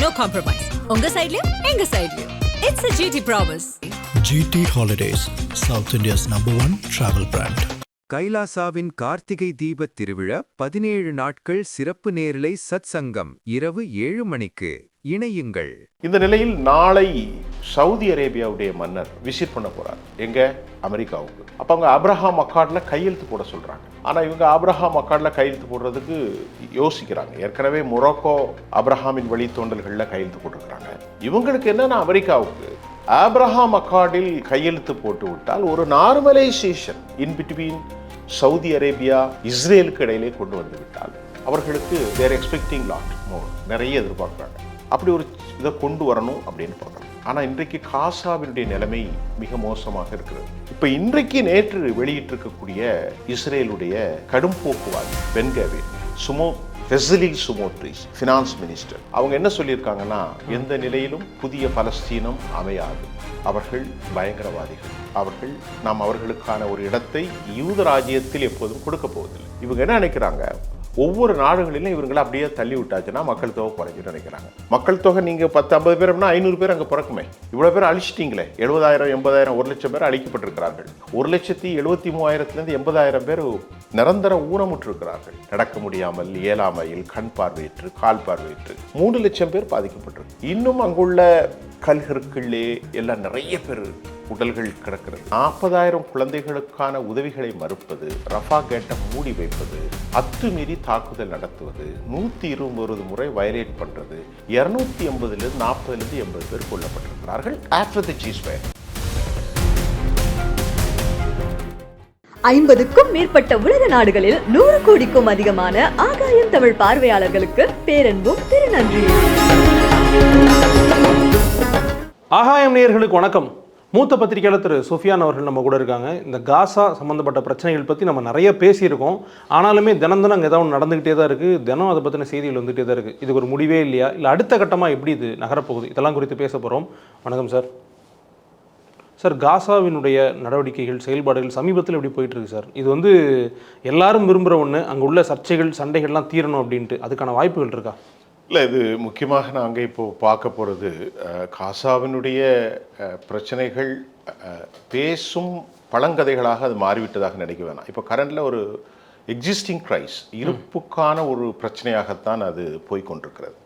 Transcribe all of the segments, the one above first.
No compromise. உங்க சைடுலயும் எங்க சைடுலயும். It's a GT promise. GT Holidays, South India's #1 travel brand. கைலாசாவின் Karthigai தீபத் திருவிழா 17 நாட்கள் சிறப்பு நேரலை சத் சங்கம் இரவு 7 மணிக்கு இணையுங்கள். இந்த நிலையில் நாளை சவுதி அரேபியாவுடைய மன்னர் விசிட் பண்ண போறார். எங்க? அமெரிக்காவுக்கு. அப்ப அவங்க ஆப்ரஹாம் அக்கார்ட்ல கையெழுத்து போட சொல்றாங்க. ஆனா இவங்க ஆப்ரஹாம் அக்கார்ட்ல கையெழுத்து போடுறதுக்கு யோசிக்கிறாங்க. ஏற்கனவே மொரோக்கோ ஆப்ரஹாமின் வழித்தோன்றல்கள்ல கையெழுத்து போட்டிருக்கிறாங்க. இவங்களுக்கு என்னன்னா அமெரிக்காவுக்கு ஆப்ரஹாம் அக்கார்டில் கையெழுத்து போட்டு விட்டால் ஒரு normalisation in between Saudi Arabia இஸ்ரேலுக்கு இடையிலே கொண்டு வந்து விட்டால் அவர்களுக்கு தேர் எக்ஸ்பெக்டிங் லாட் மோர், நிறைய எதிர்பார்க்குறாங்க. அப்படி ஒரு இதை கொண்டு வரணும் அப்படின்னு பார்க்குறாங்க. ஆனால் இன்றைக்கு காசாவினுடைய நிலைமை மிக மோசமாக இருக்கிறது. இப்போ இன்றைக்கு நேற்று வெளியிட்டிருக்கக்கூடிய இஸ்ரேலுடைய கடும் போக்குவாதி பென்கவின் ஃபெசிலில் சுமோட்ரிஸ் ஃபினான்ஸ் மினிஸ்டர் அவங்க என்ன சொல்லியிருக்காங்கன்னா, எந்த நிலையிலும் புதிய பலஸ்தீனம் அமையாது, அவர்கள் பயங்கரவாதிகள், நாம் அவர்களுக்கான ஒரு இடத்தை யூத ராஜ்யத்தில் எப்போதும் கொடுக்க போவதில்லை. இவங்க என்ன நினைக்கிறாங்க, ஒவ்வொரு நாடுகளிலும் இவங்களை அப்படியே தள்ளி விட்டாச்சுன்னா மக்கள் தொகை குறைஞ்சிட்டு நினைக்கிறாங்க. மக்கள் தொகை நீங்கள் 10-50 பேர்னா 500 பேர் அங்கே பிறக்குமே, இவ்வளோ பேர் அழிச்சிட்டிங்களே, 70,000 80,000 1 லட்சம் பேர் அழிக்கப்பட்டிருக்கிறார்கள். 1,73,000 80,000 பேர் நிரந்தர ஊனமுற்றிருக்கிறார்கள். நடக்க முடியாமல், இயலாமையில், கண் பார்வையற்று, கால் பார்வையற்று 3 லட்சம் பேர் பாதிக்கப்பட்டிருக்கு. இன்னும் அங்குள்ள கல்கருக்குள்ளே எல்லாம் நிறைய பேர் உடல்கள் கிடக்கிறது. 40,000 குழந்தைகளுக்கான உதவிகளை மறுப்பது, ரஃபா கேட்டை மூடி வைப்பது, அத்துமீறி தாக்குதல் நடத்துவது, 120 முறை வயலேட் பண்றது, 280 40 80 பேர் கொல்லப்பட்டிருக்கிறார்கள் ஆஃப்டர் தி சீஸ்ஃபயர். 50க்கும் மேற்பட்ட உலக நாடுகளில் 100 கோடிக்கும் அதிகமான ஆகாயம் தமிழ் பார்வையாளர்களுக்கு பேரன்பும் திருநன்றி. ஆகாயம் நேயர்களுக்கு வணக்கம். மூத்த பத்திரிகையாளர் திரு சுஃபியான் அவர்கள் நம்ம கூட இருக்காங்க. இந்த காசா சம்மந்தப்பட்ட பிரச்சனைகள் பற்றி நம்ம நிறைய பேசியிருக்கோம். ஆனாலுமே தினம் அங்கே ஏதாவது நடந்துக்கிட்டே தான் இருக்குது. தினம் அதை பற்றின செய்திகள் வந்துகிட்டே தான் இருக்குது. இதுக்கு ஒரு முடிவே இல்லையா, இல்லை அடுத்த கட்டமாக எப்படி இது நகரப்போகுது, இதெல்லாம் குறித்து பேச போகிறோம். வணக்கம் சார். சார், காசாவினுடைய நடவடிக்கைகள், செயல்பாடுகள் சமீபத்தில் எப்படி போயிட்டுருக்கு சார்? இது எல்லாரும் விரும்புகிற ஒன்று, அங்கே உள்ள சர்ச்சைகள் சண்டைகள்லாம் தீரணும் அப்படின்ட்டு, அதுக்கான வாய்ப்புகள் இருக்கா? இல்லை, இது முக்கியமாக நாங்கள் இப்போது பார்க்க போகிறது காசாவினுடைய பிரச்சனைகள் பேசும் பழங்கதைகளாக அது மாறிவிட்டதாக நினைக்க வேணாம். இப்போ கரண்டில் ஒரு எக்ஸிஸ்டிங் கிரைஸ், இருப்புக்கான ஒரு பிரச்சனையாகத்தான் அது போய்கொண்டிருக்கிறது.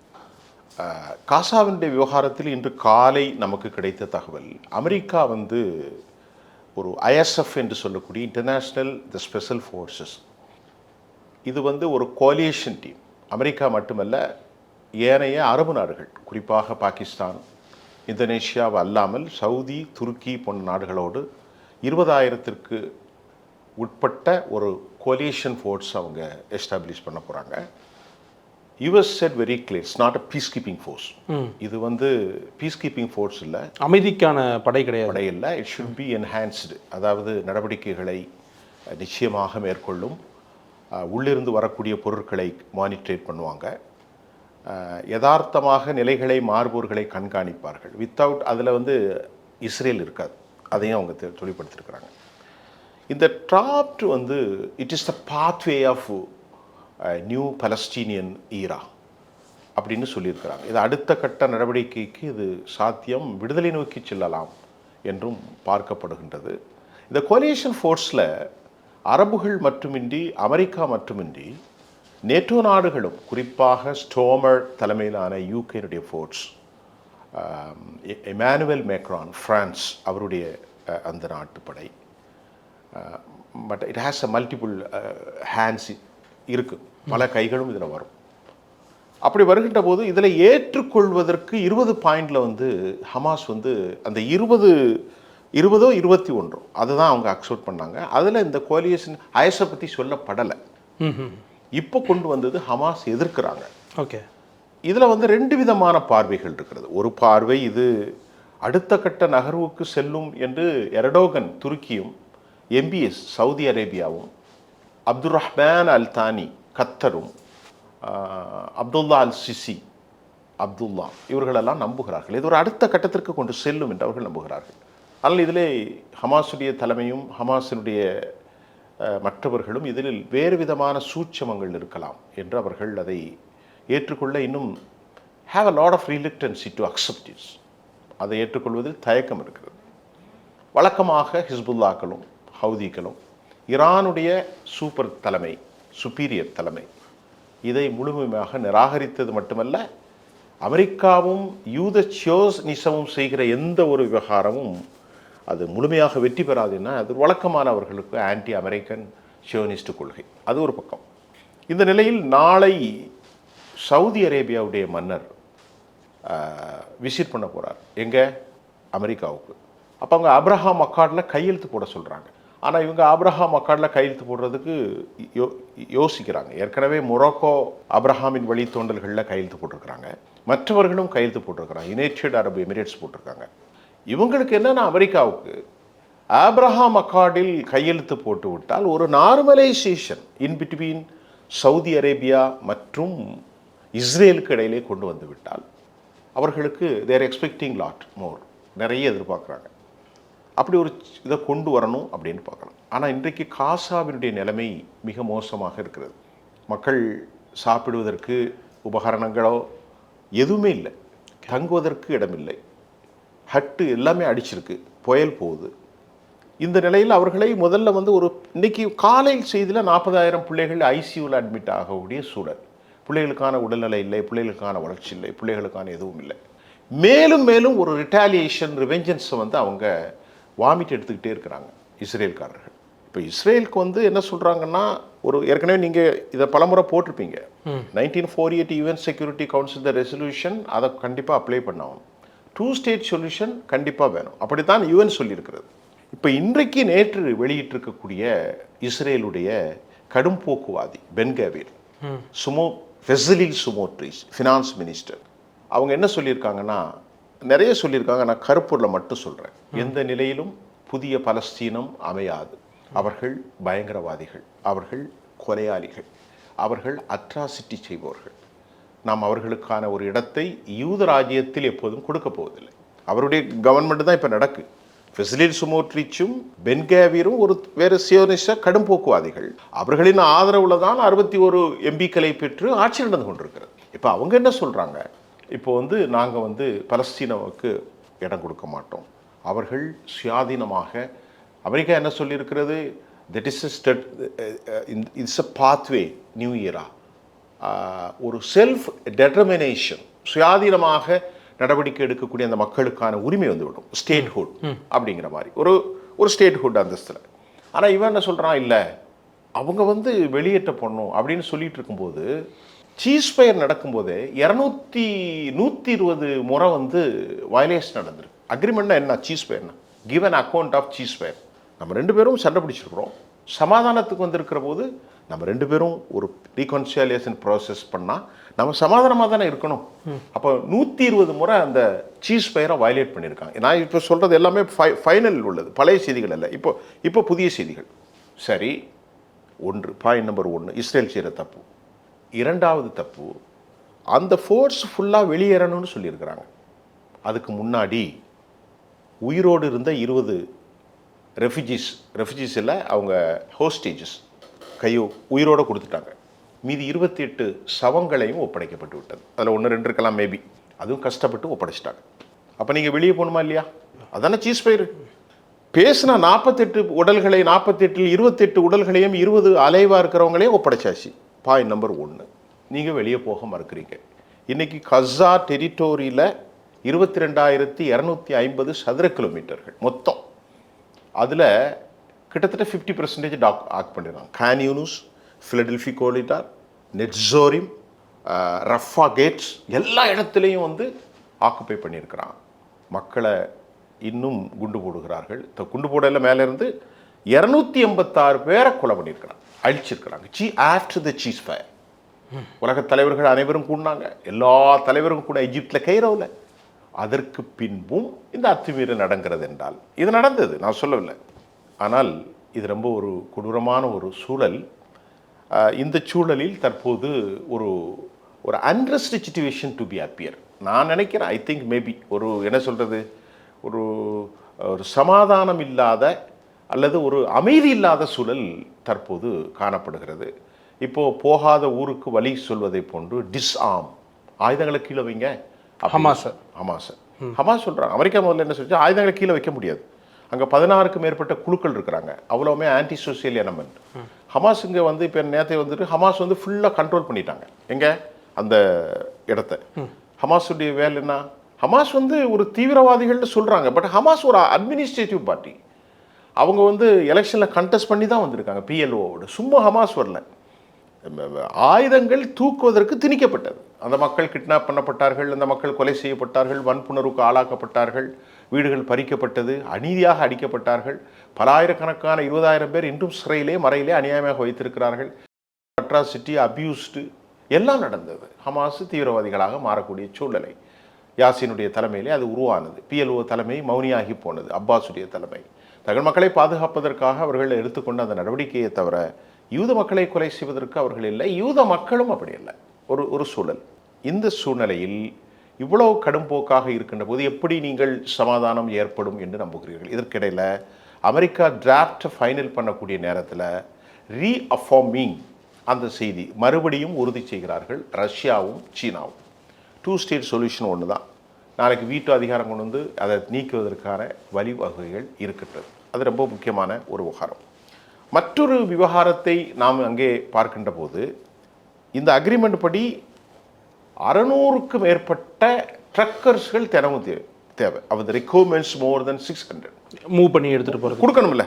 காசாவினுடைய விவகாரத்தில் இன்று காலை நமக்கு கிடைத்த தகவல், அமெரிக்கா ஒரு ISF என்று சொல்லக்கூடிய இன்டர்நேஷ்னல் தி ஸ்பெஷல் ஃபோர்ஸஸ், இது ஒரு கோலியேஷன் டீம். அமெரிக்கா மட்டுமல்ல, ஏனைய அரபு நாடுகள், குறிப்பாக பாகிஸ்தான், இந்தோனேஷியாவை அல்லாமல் சவுதி, துருக்கி போன்ற நாடுகளோடு 20,000க்கு உட்பட்ட ஒரு கோலியேஷன் ஃபோர்ஸ் அவங்க எஸ்டாப்ளிஷ் பண்ண போகிறாங்க. US said very clear, it's not a piece keeping force. இது பீஸ் கீப்பிங் ஃபோர்ஸ் இல்லை, அமைதிக்கான படை கிடையாது, படை இல்லை. இட் ஷுட் பி என்ஹான்ஸ்டு, அதாவது நடவடிக்கைகளை நிச்சயமாக மேற்கொள்ளும், உள்ளிருந்து வரக்கூடிய பொருட்களை மானிட்டரேட் பண்ணுவாங்க, யதார்த்தமாக நிலைகளை மாறுபவர்களை கண்காணிப்பார்கள். வித்தவுட் அதில் இஸ்ரேல் இருக்காது, அதையும் அவங்க தெளிவுபடுத்தியிருக்கிறாங்க. இந்த draft it is the pathway of new Palestinian era அப்படின்னு சொல்லியிருக்கிறாங்க. இது அடுத்த கட்ட நடவடிக்கைக்கு இது சாத்தியம், விடுதலை நோக்கி செல்லலாம் என்றும் பார்க்கப்படுகின்றது. இந்த கோலியேஷன் ஃபோர்ஸில் அரபுகள் மட்டுமின்றி, அமெரிக்கா மட்டுமின்றி, நேட்டோ நாடுகளும், குறிப்பாக ஸ்டோமர் தலைமையிலான யூகேனுடைய ஃபோர்ஸ், எமானுவேல் மேக்ரான் பிரான்ஸ் அவருடைய அந்த நாட்டுப்படை, but it has a multiple hands இருக்குது, பல கைகளும் இதில் வரும். அப்படி வருகின்ற போது இதில் ஏற்றுக்கொள்வதற்கு 20 பாயிண்டில் ஹமாஸ் அந்த 20 21 அதுதான் அவங்க அக்செப்ட் பண்ணாங்க. அதில் இந்த கோலியேஷன் ஐஎஸ்ஐ பற்றி சொல்லப்படலை. இப்போ கொண்டு வந்தது ஹமாஸ் எதிர்க்கிறாங்க. ஓகே, இதில் 2 விதமான பார்வைகள் இருக்கிறது. ஒரு பார்வை, இது அடுத்த கட்ட நகர்வுக்கு செல்லும் என்று எர்டோகன் துருக்கியும், MBS சவுதி அரேபியாவும், அப்துல் ரஹ்மான் அல் தானி கத்தரும், அப்துல்லா அல் சிசி இவர்களெல்லாம் நம்புகிறார்கள். இது ஒரு அடுத்த கட்டத்திற்கு கொண்டு செல்லும் என்று அவர்கள் நம்புகிறார்கள். ஆனால் இதில் ஹமாஸுடைய தலைமையும் ஹமாஸினுடைய மற்றவர்களும் இதில் வேறு விதமான சூட்சமங்கள் இருக்கலாம் என்று அவர்கள் அதை ஏற்றுக்கொள்ள இன்னும் have a lot of reluctancy to accept this. அதை ஏற்றுக்கொள்வதில் தயக்கம் இருக்கிறது. வழக்கமாக ஹிஸ்புல்லாக்களும் ஹவுதிகளும் ஈரானுடைய சூப்பர் தலைமை, சுப்பீரியர் தலைமை இதை முழுமையாக நிராகரித்தது மட்டுமல்ல, அமெரிக்காவும் யூத சியோனிசமும் செய்கிற எந்த ஒரு விவகாரமும் அது முழுமையாக வெற்றி பெறாதுன்னா அது வழக்கமான அவர்களுக்கு ஆன்டி அமெரிக்கன் சியோனிஸ்ட் கொள்கை. அது ஒரு பக்கம். இந்த நிலையில் நாளை சவுதி அரேபியாவுடைய மன்னர் விசிட் பண்ண போகிறார். எங்கே? அமெரிக்காவுக்கு. அப்போ அவங்க அப்ரஹாம் அக்கார்டில் கையெழுத்து போட சொல்கிறாங்க. ஆனால் இவங்க அப்ரஹாம் அக்கார்டில் கையெழுத்து போடுறதுக்கு யோசிக்கிறாங்க. ஏற்கனவே மொரோக்கோ அப்ரஹாமின் வழித்தோன்றல்களில் கையெழுத்து போட்டிருக்கிறாங்க, மற்றவர்களும் கையெழுத்து போட்டிருக்கிறாங்க, யுனைடெட் அரபு எமிரேட்ஸ் போட்டிருக்காங்க. இவங்களுக்கு என்னென்னா அமெரிக்காவுக்கு ஆப்ரஹாம் அக்கார்டில் கையெழுத்து போட்டு விட்டால் ஒரு normalisation in between Saudi Arabia மற்றும் இஸ்ரேலுக்கு இடையிலே கொண்டு வந்து விட்டால் அவர்களுக்கு தேர் எக்ஸ்பெக்டிங் லாட் மோர், நிறைய எதிர்பார்க்குறாங்க. அப்படி ஒரு இதை கொண்டு வரணும் அப்படின்னு பார்க்கலாம். ஆனால் இன்றைக்கு காசாவினுடைய நிலைமை மிக மோசமாக இருக்கிறது. மக்கள் சாப்பிடுவதற்கு உபகரணங்களோ எதுவுமே இல்லை, தங்குவதற்கு இடமில்லை, ஹட்டு எல்லாமே அடிச்சிருக்கு, புயல் போகுது. இந்த நிலையில் அவர்களை முதல்ல ஒரு இன்னைக்கு காலையில் செய்தியில் 40,000 பிள்ளைகள் ஐசியூவில் அட்மிட் ஆகக்கூடிய சூழல். பிள்ளைகளுக்கான உடல்நிலை இல்லை, பிள்ளைகளுக்கான வளர்ச்சி இல்லை, பிள்ளைகளுக்கான எதுவும் இல்லை. மேலும் மேலும் ஒரு ரிட்டாலியேஷன், ரிவெஞ்சன்ஸை அவங்க வாமிட் எடுத்துக்கிட்டே இருக்கிறாங்க இஸ்ரேல்காரர்கள். இப்போ இஸ்ரேலுக்கு என்ன சொல்கிறாங்கன்னா, ஒரு ஏற்கனவே நீங்கள் இதை பலமுறை போட்டிருப்பீங்க, 1948 யுஎன் செக்யூரிட்டி கவுன்சில் த ரெசல்யூஷன், அதை கண்டிப்பாக அப்ளை பண்ணணும். 2 ஸ்டேட் சொல்யூஷன் கண்டிப்பாக வேணும், அப்படித்தான் யுஎன் சொல்லியிருக்கிறது. இப்போ இன்றைக்கு நேற்று வெளியிட்டிருக்கக்கூடிய இஸ்ரேலுடைய கடும் போக்குவாதி பென் கவீர், ஃபெசலில் சுமோட்ரிஸ் ஃபினான்ஸ் மினிஸ்டர், அவங்க என்ன சொல்லியிருக்காங்கன்னா, நிறைய சொல்லியிருக்காங்க, நான் கருப்பொருளை மட்டும் சொல்கிறேன். எந்த நிலையிலும் புதிய பலஸ்தீனம் அமையாது. அவர்கள் பயங்கரவாதிகள், அவர்கள் கொலையாளிகள், அவர்கள் அட்ராசிட்டி செய்பவர்கள். நாம் அவர்களுக்கான ஒரு இடத்தை யூத ராஜ்யத்தில் எப்போதும் கொடுக்க போவதில்லை. அவருடைய கவர்மெண்ட் தான் இப்போ நடக்கு. ஃபெசலில் சுமோட்ரிச்சும் பென் கவீரும் ஒரு வேறு சியோனிச கடும் போக்குவாதிகள். அவர்களின் ஆதரவில் தான் 61 எம்பிக்களை பெற்று ஆட்சி நடந்து கொண்டிருக்கிறது. இப்போ அவங்க என்ன சொல்கிறாங்க, இப்போ நாங்கள் பலஸ்தீனாவுக்கு இடம் கொடுக்க மாட்டோம், அவர்கள் சுயாதீனமாக, அமெரிக்கா என்ன சொல்லியிருக்கிறது, that is a pathway new இயரா, ஒரு செல்ஃப் டெட்டர்மினேஷன், சுயாதீனமாக நடவடிக்கை எடுக்கக்கூடிய அந்த மக்களுக்கான உரிமை வந்துவிடும், ஸ்டேட்ஹுட் அப்படிங்கிற மாதிரி ஒரு ஸ்டேட்ஹுட் அந்தஸ்தில். ஆனால் இவன் என்ன சொல்கிறான், இல்லை அவங்க வெளியேற்ற பண்ணும் அப்படின்னு சொல்லிட்டு இருக்கும்போது, சீஸ்ஃபயர் நடக்கும்போதே 120 முறை வயலேஷன் நடந்திருக்கு. அக்ரிமெண்ட்னா என்ன? சீஸ்ஃபயர்னா give an account of ceasefire. நம்ம 2 பேரும் சண்டை பிடிச்சிருக்கிறோம், சமாதானத்துக்கு வந்திருக்கிற போது நம்ம 2 பேரும் ஒரு ரீகன்சிலியேஷன் ப்ராசஸ் பண்ணால் நம்ம சமாதானமாக தானே இருக்கணும். அப்போ 120 முறை அந்த சீஸ்ஃபயரை வயலேட் பண்ணியிருக்காங்க. நான் இப்போ சொல்கிறது எல்லாமே ஃபைனல் உள்ளது, பழைய செய்திகள் அல்ல, இப்போ புதிய செய்திகள். சரி, பாயிண்ட் நம்பர் 1 இஸ்ரேல் செய்கிற தப்பு. 2வது தப்பு, அந்த ஃபோர்ஸ் ஃபுல்லாக வெளியேறணும்னு சொல்லியிருக்கிறாங்க. அதுக்கு முன்னாடி உயிரோடு இருந்த 20 ரெஃப்யூஜிஸ் இல்லை, அவங்க ஹோஸ்டேஜஸ் உயிரோடு கொடுத்துட்டாங்க. மீதி 28 சவங்களையும் ஒப்படைக்கப்பட்டு விட்டது. அதில் 1-2 இருக்கலாம் மேபி, அதுவும் கஷ்டப்பட்டு ஒப்படைச்சிட்டாங்க. அப்போ நீங்கள் வெளியே போகணுமா இல்லையா? அதானே சீஸ்ஃபயர். பேசினா 48 உடல்களை, 48 28 உடல்களையும் 20 அலைவாக இருக்கிறவங்களையும் ஒப்படைச்சாச்சு. பாயிண்ட் நம்பர் 1, நீங்கள் வெளியே போக மறுக்கிறீங்க. இன்றைக்கி கஸா டெரிட்டோரியில் 22,250 சதுர கிலோமீட்டர்கள் மொத்தம். அதில் கிட்டத்தட்ட 50% ஆக் பண்ணிடுறாங்க. Khan Younis, Philadelphi corridor, நெட்ஸோரிம், Rafah Gates, எல்லா இடத்துலையும் ஆக்குப்பை பண்ணியிருக்கிறான். மக்களை இன்னும் குண்டு போடுகிறார்கள். குண்டு போடல மேலே இருந்து 286 பேரை கொலை பண்ணியிருக்கிறாங்க, அழிச்சிருக்கிறாங்க. ஆஃப்டர் த சீஸ் ஃபயர் உலக தலைவர்கள் அனைவரும் கூடினாங்க, எல்லா தலைவரும் கூட எஜிப்தில் கைரோவில். அதற்கு பின்பும் இந்த அத்துமீறல் நடக்கிறது என்றால் இது நடந்தது, நான் சொல்லவில்லை. ஆனால் இது ரொம்ப ஒரு கொடூரமான ஒரு சூழல். இந்த சூழலில் தற்போது ஒரு unrest situation to be appear. நான் நினைக்கிறேன், ஐ திங்க் மேபி என்ன சொல்கிறது, ஒரு சமாதானம் இல்லாத அல்லது ஒரு அமைதி இல்லாத சூழல் தற்போது காணப்படுகிறது. இப்போது போகாத ஊருக்கு வழி சொல்வதை போன்று டிஸ்ஆர்ம், ஆயுதங்களை கீழே வைங்க. ஹமாஸ் ஹமாஸ் சொல்கிறாங்க. அமெரிக்கா முதல்ல என்ன சொல்லிச்சு, ஆயுதங்களை கீழே வைக்க முடியாது. அங்கே 16க்கும் மேற்பட்ட குழுக்கள் இருக்கிறாங்க, அவ்வளோவுமே ஆன்டி சோசியல் எலமெண்ட். ஹமாஸ் இங்கே வந்து இப்போ நேற்று வந்துட்டு ஹமாஸ் வந்து ஃபுல்லாக கண்ட்ரோல் பண்ணிட்டாங்க எங்கே அந்த இடத்த. ஹமாஸுடைய வேலை என்ன? ஹமாஸ் வந்து ஒரு தீவிரவாதிகள்னு சொல்கிறாங்க, பட் ஹமாஸ் ஒரு அட்மினிஸ்ட்ரேட்டிவ் பார்ட்டி. அவங்க வந்து எலெக்ஷனில் கண்டெஸ்ட் பண்ணி தான் வந்திருக்காங்க PLOவோடு. சும்மா ஹமாஸ் வரல. ஆயுதங்கள் தூக்குவதற்கு திணிக்கப்பட்டது. அந்த மக்கள் கிட்னாப் பண்ணப்பட்டார்கள், அந்த மக்கள் கொலை செய்யப்பட்டார்கள், வன்புணர்வுக்கு ஆளாக்கப்பட்டார்கள், வீடுகள் பறிக்கப்பட்டது, அநீதியாக அடிக்கப்பட்டார்கள். பல ஆயிரக்கணக்கான 20,000 பேர் இன்றும் சிறையிலே மறையிலே அநியாயமாக வைத்திருக்கிறார்கள். அட்ராசிட்டி, அபியூஸ்டு எல்லாம் நடந்தது. ஹமாஸ் தீவிரவாதிகளாக மாறக்கூடிய சூழ்நிலை யாசினுடைய தலைமையிலே அது உருவானது. PLO தலைமை மௌனியாகி போனது. அப்பாஸுடைய தலைமை தங்கள் மக்களை பாதுகாப்பதற்காக அவர்கள் எடுத்துக்கொண்ட அந்த நடவடிக்கையை தவிர யூத மக்களை கொலை செய்வதற்கு அவர்கள் இல்லை. யூத மக்களும் அப்படி இல்லை. ஒரு சூழல். இந்த சூழ்நிலையில் இவ்வளவு கடும்போக்காக இருக்கின்ற போது எப்படி நீங்கள் சமாதானம் ஏற்படும் என்று நம்புகிறீர்கள்? இதற்கிடையில் அமெரிக்கா டிராஃப்ட் ஃபைனல் பண்ணக்கூடிய நேரத்தில் ரீஅஃபார்மிங் அந்த செய்தி மறுபடியும் உறுதி செய்கிறார்கள் ரஷ்யாவும் சீனாவும். 2 ஸ்டேட் சொல்யூஷன் ஒன்று தான். நாளைக்கு வீட்டு அதிகாரம் கொண்டு வந்து அதை நீக்குவதற்கான வழிவகைகள் இருக்கின்றது. அது ரொம்ப முக்கியமான ஒரு விவகாரம். மற்றொரு விவகாரத்தை நாம் அங்கே பார்க்கின்ற போது இந்த அக்ரிமெண்ட் படி 600க்கும் மேற்பட்ட ட்ரக்கர்ஸ்கள் தினமும் தேவை. அந்த ரெக்வயர்மெண்ட்ஸ் மோர் தென் 600 மூவ் பண்ணி எடுத்துகிட்டு போகிறது கொடுக்கணும்ல.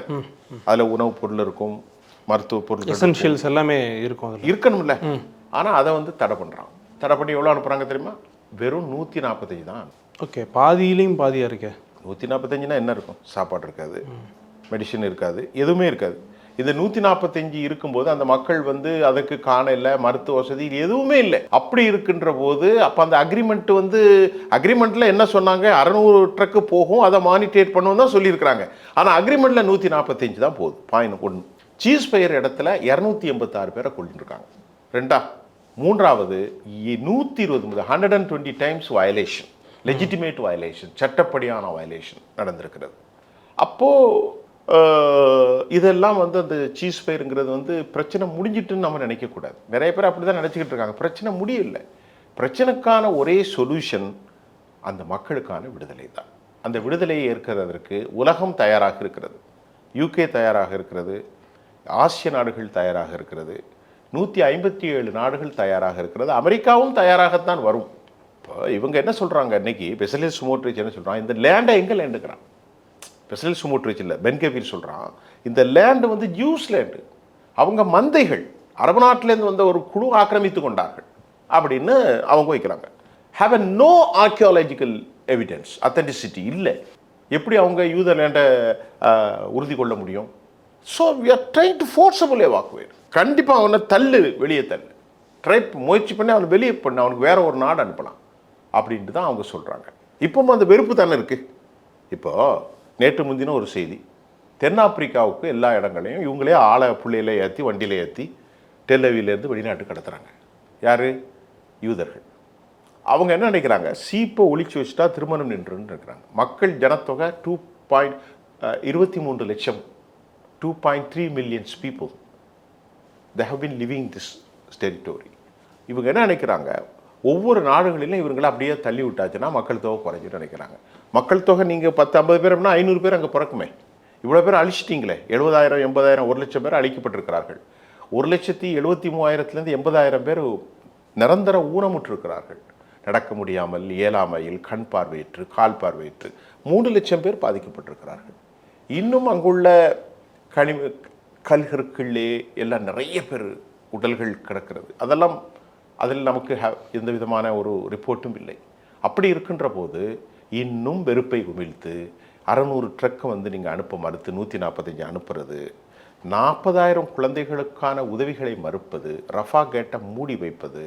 அதில் உணவுப் பொருள் இருக்கும், மருத்துவ பொருள், எசென்ஷியல்ஸ் எல்லாமே இருக்கும், இருக்கணும்ல. ஆனால் அதை வந்து தடை பண்ணுறாங்க. தடை பண்ணி எவ்வளோ அனுப்புகிறாங்க தெரியுமா? வெறும் 145 தான். ஓகே, பாதியிலையும் பாதியாக இருக்கே. 145னா என்ன இருக்கும்? சாப்பாடு இருக்காது, மெடிசன் இருக்காது, எதுவுமே இருக்காது. இந்த 145 இருக்கும்போது அந்த மக்கள் வந்து அதுக்கு காண இல்லை, மருத்துவ வசதி எதுவுமே இல்லை. அப்படி இருக்கின்ற போது அப்போ அந்த அக்ரிமெண்ட் வந்து அக்ரிமெண்ட்டில் என்ன சொன்னாங்க? 600 ட்ரக்கு போகும், அதை மானிட்டேட் பண்ணுவோம் தான் சொல்லியிருக்கிறாங்க. ஆனால் அக்ரிமெண்ட்டில் 145 தான் போகுது. பாயிண்ட் 1. சீஸ் ஃபயர் இடத்துல 286 பேரை கொண்டிருக்காங்க. 2. 3வது 120 முதல் 120 டைம்ஸ் வயலேஷன், லெஜிட்டிமேட் வயலேஷன், சட்டப்படியான வயலேஷன் நடந்திருக்கிறது. அப்போது இதெல்லாம் வந்து அந்த சீஸ் ஃபயருங்கிறது வந்து பிரச்சனை முடிஞ்சிட்டுன்னு நம்ம நினைக்கக்கூடாது. நிறைய பேர் அப்படி தான் நினச்சிக்கிட்டு இருக்காங்க. பிரச்சனை முடியலை. பிரச்சனைக்கான ஒரே சொல்யூஷன் அந்த மக்களுக்கான விடுதலை தான். அந்த விடுதலையை ஏற்கிறதற்கு உலகம் தயாராக இருக்கிறது. UK தயாராக இருக்கிறது, ஆசிய நாடுகள் தயாராக இருக்கிறது, 157 நாடுகள் தயாராக இருக்கிறது, அமெரிக்காவும் தயாராகத்தான் வரும். இப்போ இவங்க என்ன சொல்கிறாங்க? இன்னைக்கு பெசலிஸ் சுமோட்ரிச் என்ன சொல்கிறான்? இந்த லேண்டை எங்கே லேண்டுக்கிறான்? பெசலிஸ் சுமோட்ரிச் இல்லை, பென்கபீர் சொல்கிறான், இந்த லேண்டு வந்து ஜூஸ் லேண்டு, அவங்க மந்தைகள் அரபு நாட்டிலேருந்து வந்த ஒரு குழு ஆக்கிரமித்து கொண்டார்கள் அப்படின்னு அவங்க வைக்கிறாங்க. Have a no archaeological evidence, authenticity இல்லை. எப்படி அவங்க யூத லேண்டை உறுதி கொள்ள முடியும்? So we are trying to forcible evacuate. கண்டிப்பாக அவனை தள்ளு, வெளியே தள்ளு, முயற்சி பண்ணி அவனை வெளியே பண்ணு, அவனுக்கு வேற ஒரு நாடு அனுப்பலாம் அப்படின்ட்டு தான் அவங்க சொல்கிறாங்க. இப்போவும் அந்த வெறுப்பு தானே இருக்குது. இப்போது நேற்று முந்தின ஒரு செய்தி, தென்னாப்பிரிக்காவுக்கு எல்லா இடங்களையும் இவங்களே ஆளை பிள்ளையில ஏற்றி வண்டியில் ஏற்றி டெல்லவிலேருந்து வெளிநாட்டு கடத்துகிறாங்க. யார்? யூதர்கள். அவங்க என்ன நினைக்கிறாங்க? சீப்பை ஒழிச்சு வச்சுட்டா திருமணம் நின்றுன்னு நினைக்கிறாங்க. மக்கள் ஜனத்தொகை 23 லட்சம், 2.3 million people. They have been living this territory. இவங்க என்ன நினைக்கிறாங்க? ஒவ்வொரு நாடுகளிலும் இவங்களை அப்படியே தள்ளி விட்டாச்சுன்னா மக்கள் தொகை குறைஞ்சிட்டு நினைக்கிறாங்க. மக்கள் தொகை நீங்கள் 10-50 பேர் அப்படின்னா 500 பேர் அங்கே பிறக்குமே. இவ்வளோ பேர் அழிச்சிட்டிங்களே. 70,000, 80,000, 1 லட்சம் பேர் அழிக்கப்பட்டிருக்கிறார்கள். 1,73,000 80,000 பேர் நிரந்தர ஊனமுற்றிருக்கிறார்கள். நடக்க முடியாமல், இயலாமையில், கண் பார்வையற்று, கால் பார்வையற்று 3 லட்சம் பேர் பாதிக்கப்பட்டிருக்கிறார்கள். இன்னும் அங்குள்ள கல்கற்களே எல்லாம் நிறைய பேர் உடல்கள் கிடக்கிறது. அதெல்லாம் அதில் நமக்கு எந்த விதமான ஒரு ரிப்போர்ட்டும் இல்லை. அப்படி இருக்கின்ற போது இன்னும் வெறுப்பை உமிழ்த்து 600 ட்ரக்கை வந்து நீங்கள் அனுப்ப மறுத்து 145 அனுப்புறது, 40,000 குழந்தைகளுக்கான உதவிகளை மறுப்பது, ரஃபா கேட்டை மூடி வைப்பது,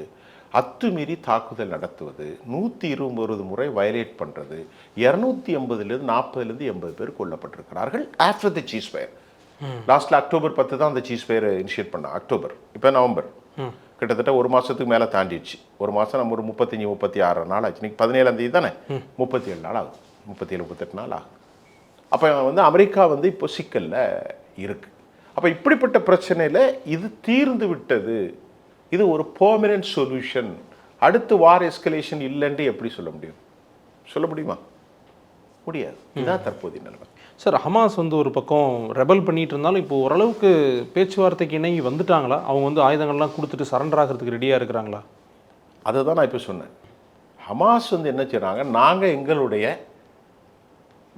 அத்துமீறி தாக்குதல் நடத்துவது, 120 முறை வயலேட் பண்ணுறது, 280லேருந்து 40லேருந்து 80 பேர் கொல்லப்பட்டிருக்கிறார்கள் ஆஃப்டர் த சீஸ் ஃபயர். லாஸ்ட்டில் அக்டோபர் 10 தான் அந்த சீஸ் ஃபயரை இனிஷியேட் பண்ணான். அக்டோபர், இப்போ நவம்பர், கிட்டத்தட்ட ஒரு மாதத்துக்கு மேலே தாண்டிடுச்சு. ஒரு மாதம் நம்ம ஒரு 35-36 நாள் ஆச்சு. இன்னைக்கு 17ஆம் தேதி தானே, 37 நாள் ஆகும், 37-38 நாள் ஆகும். அப்போ வந்து அமெரிக்கா வந்து இப்போ சிக்கலில் இருக்குது. அப்போ இப்படிப்பட்ட பிரச்சனையில் இது தீர்ந்து விட்டது, இது ஒரு பெர்மனன்ட் சொல்யூஷன் அடுத்து வார் எஸ்கலேஷன் இல்லைன்னு எப்படி சொல்ல முடியும்? சொல்ல முடியுமா? முடியாது. இதுதான் தற்போதைய நிலைமை. சார், ஹமாஸ் வந்து ஒரு பக்கம் ரெபல் பண்ணிட்டு இருந்தாலும் இப்போ ஓரளவுக்கு பேச்சுவார்த்தைக்கு இணங்கி வந்துட்டாங்களா? அவங்க வந்து ஆயுதங்கள்லாம் கொடுத்துட்டு சரண்டர் ஆகிறதுக்கு ரெடியாக இருக்கிறாங்களா? அதை தான் நான் இப்போ சொன்னேன். ஹமாஸ் வந்து என்ன செய்கிறாங்க, நாங்கள் எங்களுடைய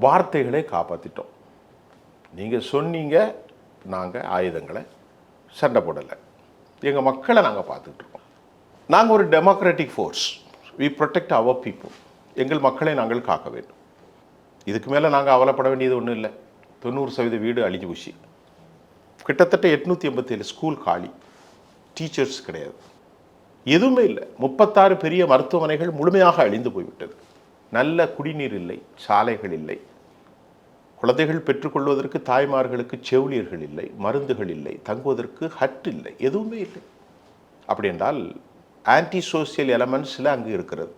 வார்த்தைகளை காப்பாற்றிட்டோம், நீங்கள் சொன்னீங்க, நாங்கள் ஆயுதங்களை சண்டை போடலை, எங்கள் மக்களை நாங்கள் பார்த்துக்கிட்டு இருக்கோம், நாங்கள் ஒரு democratic force, we protect our people, எங்கள் மக்களை நாங்கள் காக்க வேண்டும். இதுக்கு மேலே நாங்கள் அவலப்பட வேண்டியது ஒன்றும் இல்லை. 90% வீடு அழிஞ்சு போச்சு. கிட்டத்தட்ட 887 ஸ்கூல் காலி, டீச்சர்ஸ் கிடையாது, எதுவுமே இல்லை. 36 பெரிய மருத்துவமனைகள் முழுமையாக அழிந்து போய்விட்டது. நல்ல குடிநீர் இல்லை, சாலைகள் இல்லை, குழந்தைகள் பெற்றுக்கொள்வதற்கு தாய்மார்களுக்கு செவிலியர்கள் இல்லை, மருந்துகள் இல்லை, தங்குவதற்கு ஹட் இல்லை, எதுவுமே இல்லை. அப்படி என்றால் ஆன்டி சோசியல் எலமெண்ட்ஸில் அங்கே இருக்கிறது.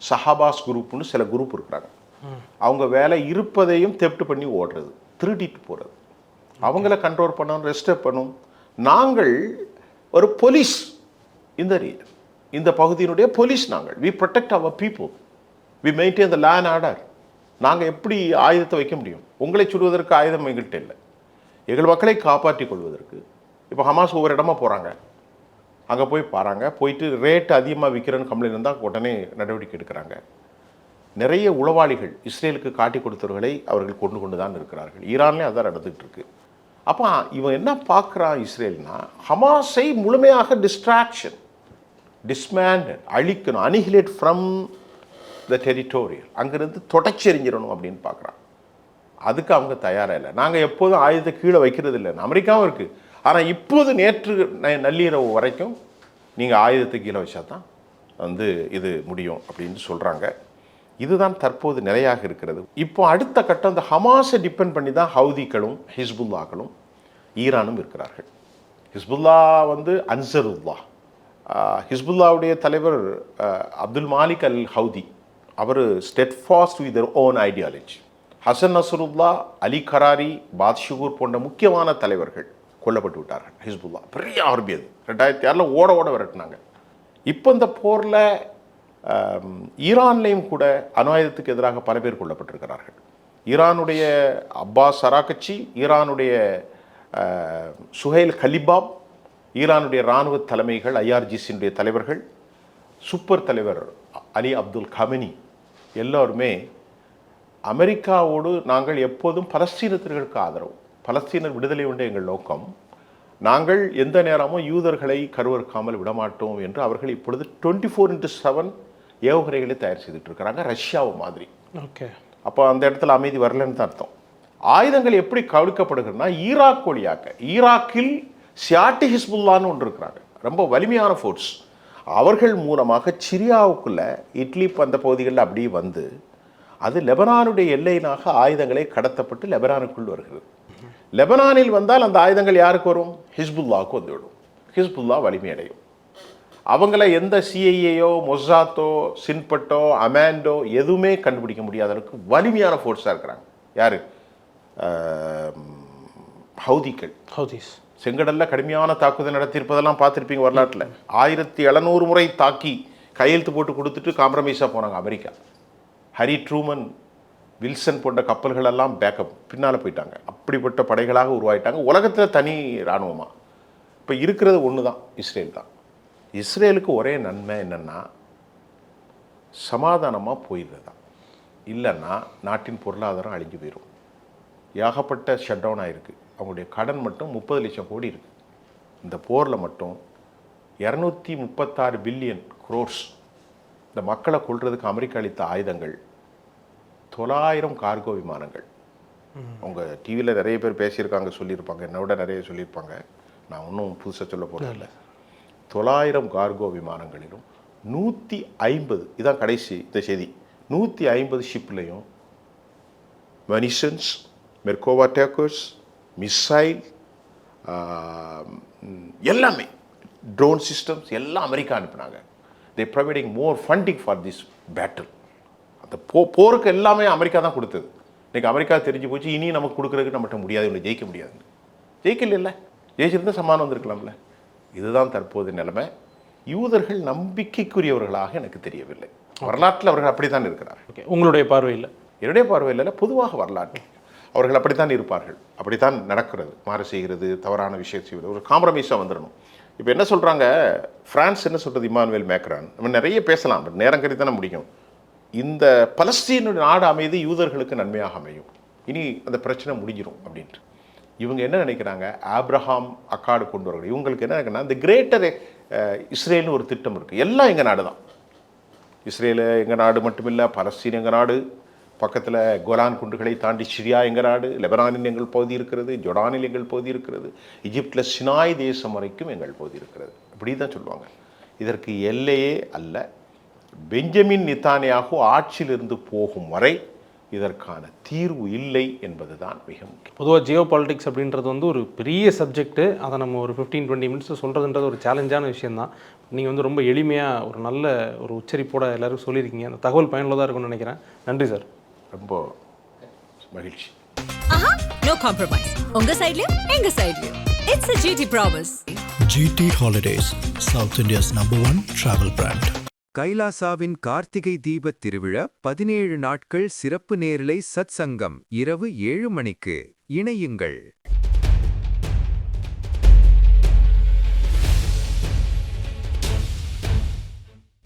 சஹாபாஸ் குரூப்னு சில குரூப் இருக்கிறாங்க. அவங்க வேலை இருப்பதையும் தெப்ட் பண்ணி ஓடுறது, திருடிட்டு போகிறது, அவங்கள கண்ட்ரோல் பண்ணணும், ரெஸ்டப் பண்ணணும். நாங்கள் ஒரு போலீஸ், இந்த ரீஜன், இந்த பகுதியினுடைய போலீஸ் நாங்கள். We protect our people, we maintain the land order. நாங்கள் எப்படி ஆயுதத்தை வைக்க முடியும்? உங்களை சுடுவதற்கு ஆயுதம் எங்கள்கிட்ட இல்லை. எங்கள் மக்களை காப்பாற்றிக் கொள்வதற்கு இப்போ ஹமாஸ் ஒவ்வொரு இடமா போகிறாங்க, அங்கே போய் பாருங்க, போயிட்டு ரேட் அதிகமாக விற்கிறேன்னு கம்ப்ளைண்ட் இருந்தால் உடனே நடவடிக்கை எடுக்கிறாங்க. நிறைய உளவாளிகள் இஸ்ரேலுக்கு காட்டி கொடுத்தவர்களை அவர்கள் கொண்டு தான் இருக்கிறார்கள். ஈரான்லேயும் அதான் நடந்துகிட்டு இருக்கு. அப்போ இவன் என்ன பார்க்குறான் இஸ்ரேல்னா, ஹமாஸை முழுமையாக டிஸ்ட்ராக்ஷன், டிஸ்மேண்டட், அழிக்கணும், அனிஹிலேட் ஃப்ரம் த டெரிட்டோரியல், அங்கேருந்து தொடச்சி எறிஞ்சிடணும் அப்படின்னு பார்க்குறான். அதுக்கு அவங்க தயாராக இல்லை. நாங்கள் எப்போதும் ஆயுதத்தை கீழே வைக்கிறது இல்லைன்னு அமெரிக்காவும் இருக்குது. ஆனால் இப்போது நேற்று நள்ளிரவு வரைக்கும் நீங்கள் ஆயுதத்தை கீழே வச்சா தான் வந்து இது முடியும் அப்படின்னு சொல்கிறாங்க. இதுதான் தற்போது நிலையாக இருக்கிறது. இப்போ அடுத்த கட்டம், இந்த ஹமாஸை டிபெண்ட் பண்ணி தான் ஹவுதிகளும் ஹிஸ்புல்லாக்களும் ஈரானும் இருக்கிறார்கள். ஹிஸ்புல்லா வந்து அன்சருல்லா, ஹிஸ்புல்லாவுடைய தலைவர் அப்துல் மாலிக் அல் ஹவுதி, அவர் steadfast with their own ideology. Hassan Nasrallah, Ali Karari, பாத்ஷுகூர் போன்ற முக்கியமான தலைவர்கள் கொல்லப்பட்டு விட்டார்கள். ஹிஸ்புல்லா பெரிய ஆர்மி, அது 2006 ஓட விரட்டினாங்க. இப்போ இந்த போரில் ஈரான்லேயும் கூட அணு ஆயுதத்துக்கு எதிராக பல பேர் கொல்லப்பட்டிருக்கிறார்கள். ஈரானுடைய அப்பாஸ் அராகச்சி, ஈரானுடைய சுஹைல் கலிபாப், ஈரானுடைய இராணுவ தலைமைகள், ஐஆர்ஜிசியினுடைய தலைவர்கள், சூப்பர் தலைவர் அலி அப்துல் கமெனி, எல்லோருமே அமெரிக்காவோடு நாங்கள் எப்போதும் பலஸ்தீனத்திற்கு ஆதரவு, பலஸ்தீனர் விடுதலை உண்டு எங்கள் நோக்கம், நாங்கள் எந்த நேரமும் யூதர்களை கருவறுக்காமல் விடமாட்டோம் என்று அவர்கள் இப்பொழுது 24/7 ஏவுகணைகளை தயார் செய்துட்டு இருக்கிறாங்க, ரஷ்யாவை மாதிரி. ஓகே, அப்போ அந்த இடத்துல அமைதி வரலன்னு தான் அர்த்தம். ஆயுதங்கள் எப்படி கவிழ்க்கப்படுகிறதுனா, ஈராக் வழியாக, ஈராக்கில் சியாட்டி ஹிஸ்புல்லான்னு ஒன்று இருக்கிறாங்க, ரொம்ப வலிமையான ஃபோர்ஸ். அவர்கள் மூலமாக சிரியாவுக்குள்ள இட்லி அந்த பகுதிகளில் அப்படியே வந்து அது லெபனானுடைய எல்லையினாக ஆயுதங்களை கடத்தப்பட்டு லெபனானுக்குள் வருகிறது. லெபனானில் வந்தால் அந்த ஆயுதங்கள் யாருக்கு வரும்? ஹிஸ்புல்லாவுக்கு வந்துவிடும். ஹிஸ்புல்லா வலிமை அடையும். அவங்கள எந்த சிஐஏயோ மொசாத்தோ சின்பட்டோ அமாண்டோ எதுவுமே கண்டுபிடிக்க முடியாத அளவுக்கு வலிமையான ஃபோர்ஸாக இருக்கிறாங்க. யார்? ஹவுதிகள். ஹவுதிஸ் செங்கடலில் கடுமையான தாக்குதல் நடத்தியிருப்பதெல்லாம் பார்த்துருப்பீங்க வரலாற்றில். 1700 முறை தாக்கி கையெழுத்து போட்டு கொடுத்துட்டு காம்ப்ரமைஸாக போனாங்க அமெரிக்கா. ஹரி ட்ரூமன், வில்சன் போன்ற கப்பல்களெல்லாம் பேக்கப் பின்னால் போயிட்டாங்க. அப்படிப்பட்ட படைகளாக உருவாயிட்டாங்க. உலகத்தில் தனி இராணுவமாக இப்போ இருக்கிறது ஒன்று தான், இஸ்ரேல் தான். இஸ்ரேலுக்கு ஒரே நன்மை என்னென்னா, சமாதானமாக போயிடுறது தான். இல்லைன்னா நாட்டின் பொருளாதாரம் அழிஞ்சு போயிடும். ஏகப்பட்ட ஷட் டவுன் ஆகிருக்கு. அவங்களுடைய கடன் மட்டும் 30 லட்சம் கோடி இருக்குது. இந்த போரில் மட்டும் 236 பில்லியன் குரோர்ஸ். இந்த மக்களை கொல்றதுக்கு அமெரிக்கா அளித்த ஆயுதங்கள் 900 கார்கோ விமானங்கள். அவங்க டிவியில் நிறைய பேர் பேசியிருக்காங்க, சொல்லியிருப்பாங்க, என்னை விட நிறைய சொல்லியிருப்பாங்க, நான் ஒன்றும் புதுசாக சொல்ல போகிறதில்ல. 900 கார்கோ விமானங்களிலும் 150, இதான் கடைசி இந்த செய்தி, 150 ஷிப்லையும் மெனிஷன்ஸ், மெர்கோவா டேக்கர்ஸ், மிசைல், எல்லாமே ட்ரோன் சிஸ்டம்ஸ் எல்லாம் அமெரிக்கா அனுப்பினாங்க. They providing more funding for this battle. அந்த போருக்கு எல்லாமே அமெரிக்கா தான் கொடுத்தது. இன்றைக்கி அமெரிக்கா தெரிஞ்சு போச்சு, இனி நமக்கு கொடுக்குறதுக்கு நம்மகிட்ட முடியாது, இவங்களை ஜெயிக்க முடியாதுன்னு. ஜெயிக்கல, ஜெயிச்சிருந்தால் சமாதானம் வந்திருக்கலாம்ல. இதுதான் தற்போது நிலைமை. யூதர்கள் நம்பிக்கைக்குரியவர்களாக எனக்கு தெரியவில்லை. வரலாற்றில் அவர்கள் அப்படித்தான் இருக்கிறார்கள். ஓகே, உங்களுடைய பார்வையில்? என்னுடைய பார்வையில் பொதுவாக வரலாற்று அவர்கள் அப்படித்தான் இருப்பார்கள், அப்படித்தான் நடக்கிறது. மாறு செய்கிறது, தவறான விஷயம் செய்வது, ஒரு காம்ப்ரமைஸாக வந்துடணும். இப்போ என்ன சொல்கிறாங்க, பிரான்ஸ் என்ன சொல்கிறது, இமானுவேல் மேக்ரான், நம்ம நிறைய பேசலாம், பட் நேரம் கருதி தானே முடியும். இந்த பலஸ்தீன நாடு அமைதி யூதர்களுக்கு நன்மையாக அமையும், இனி அந்த பிரச்சனை முடிஞ்சிடும் அப்படின்ட்டு. இவங்க என்ன நினைக்கிறாங்க, ஆப்ரஹாம் அக்காடு கொண்டு வரணும். இவங்களுக்கு என்ன நினைக்கிறா, இந்த கிரேட்டர் இஸ்ரேல்னு ஒரு திட்டம் இருக்குது. எல்லாம் எங்கள் நாடு தான். இஸ்ரேலு எங்கள் நாடு மட்டுமில்லை, பலஸ்தீன் எங்கள் நாடு, பக்கத்தில் கோலான் குன்றுகளை தாண்டி சிரியா எங்கள் நாடு, லெபனானில் எங்கள் பகுதி இருக்கிறது, ஜொர்டானில் எங்கள் பகுதி இருக்கிறது, எகிப்தில் சினாய் தேசம் வரைக்கும் எங்கள் பகுதி இருக்கிறது. அப்படி தான் சொல்லுவாங்க. இதற்கு எல்லையே அல்ல. பெஞ்சமின் நெத்தன்யாகு ஆட்சியிலிருந்து போகும் வரை இதற்கான தீர்வு இல்லை என்பது தான் மிக முக்கியம். பொதுவாக ஜியோ பாலிட்டிக்ஸ் அப்படின்றது வந்து ஒரு பெரிய சப்ஜெக்ட்டு. அதை நம்ம ஒரு 15-20 மினிட்ஸ் சொல்கிறதுன்றது ஒரு சேலஞ்சான விஷயந்தான். நீங்கள் வந்து ரொம்ப எளிமையாக ஒரு நல்ல ஒரு உச்சரிப்போட எல்லாரும் சொல்லியிருக்கீங்க. அந்த தகவல் பயனுள்ளதாக இருக்கும்னு நினைக்கிறேன். நன்றி சார். ரொம்ப மகிழ்ச்சி. ஆஹா, நோ காம்ப்ரமைஸ். உங்க சைடுலயும் எங்க சைடுலயும். It's a GT promise. GT Holidays, South India's #1 travel brand. கைலாசாவின் Karthigai தீபத் திருவிழா 17 நாட்கள் சிறப்பு நேரலை சத்சங்கம் இரவு 7 மணிக்கு. இணையுங்கள்.